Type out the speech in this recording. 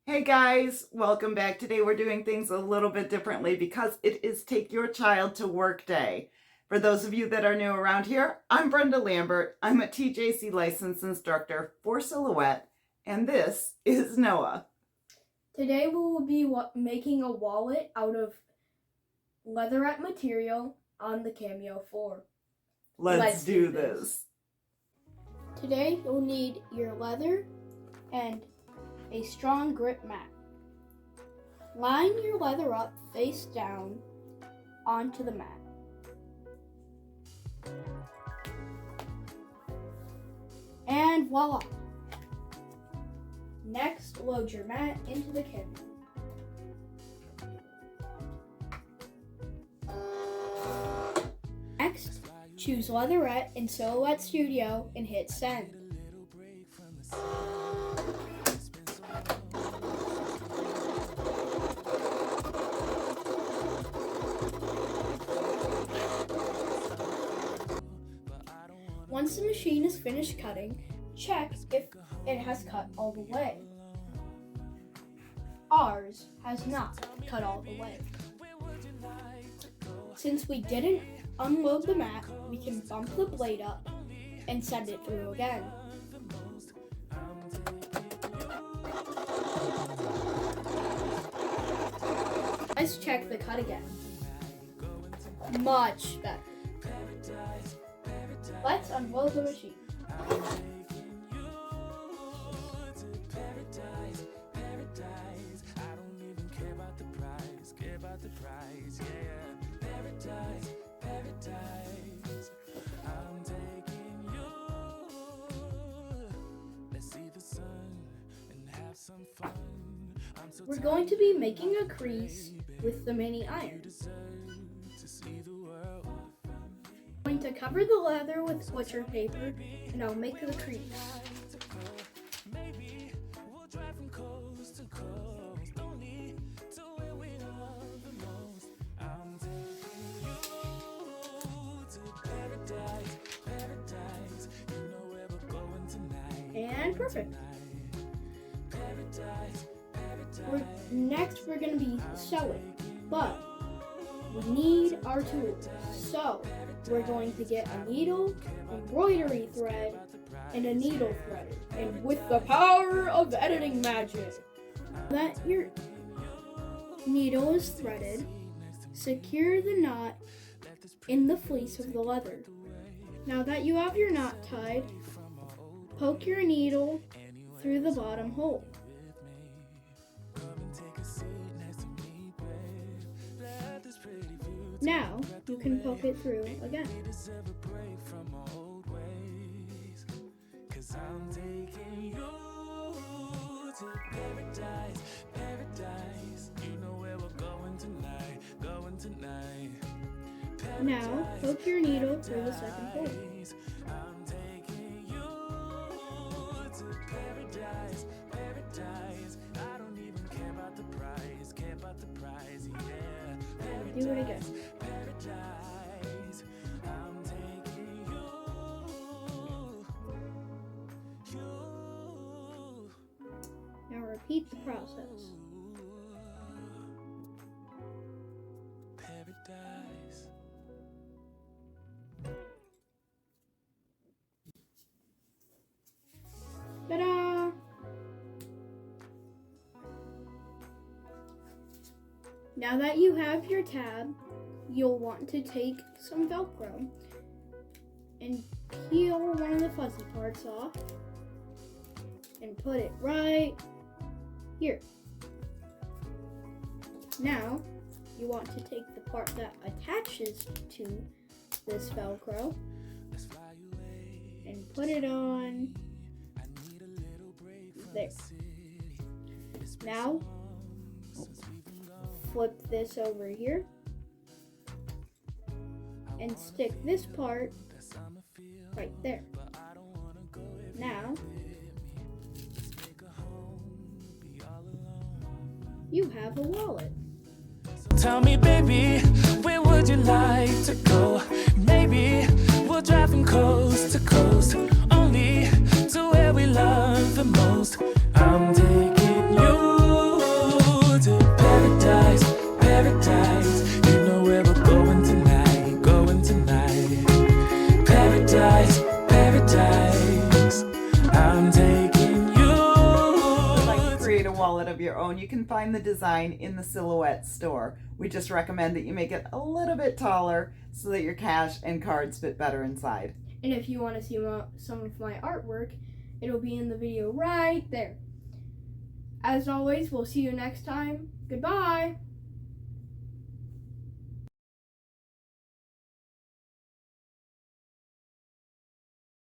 Hey guys, welcome back. Today we're doing things a little bit differently because it is Take Your Child to Work Day. For those of you that are new around here, I'm Brenda Lambert. I'm a TJC licensed instructor for Silhouette, and this is Noah. Today we will be making a wallet out of Leatherette material on the Cameo 4. Let's do this. Today you'll need your leather and a strong grip mat. Line your leather up face down onto the mat. And voila! Next, load your mat into the Cameo. Next, choose Leatherette in Silhouette Studio and hit send. Once the machine is finished cutting, check if it has cut all the way. Ours has not cut all the way. Since we didn't unload the mat, we can bump the blade up and send it through again. Let's check the cut again. Much better. Let's unload the machine. We're going to be making a crease with the mini iron. I'm going to cover the leather with butcher paper and I'll make the crease. And perfect. Next we're going to be sewing, but we need our tools. So we're going to get a needle, embroidery thread, and a needle threader. And with the power of editing magic, that your needle is threaded, secure the knot in the fleece of the leather. Now that you have your knot tied, poke your needle through the bottom hole. Now you can poke it through again. Now poke your needle through the second hole. Do it again. Now repeat the process. Ta-da! Now that you have your tab, you'll want to take some Velcro and peel one of the fuzzy parts off and put it right here. Now, you want to take the part that attaches to this Velcro and put it on there. Now, flip this over here and stick this part right there. Now, you have a wallet. Tell me, baby, where would you like to go? Maybe we'll drive from coast to coast, only to where we love the most. I'm taking you you can find the design in the Silhouette store. We just recommend that you make it a little bit taller so that your cash and cards fit better inside. And if you want to see some of my artwork, it'll be in the video right there. As always, we'll see you next time. Goodbye!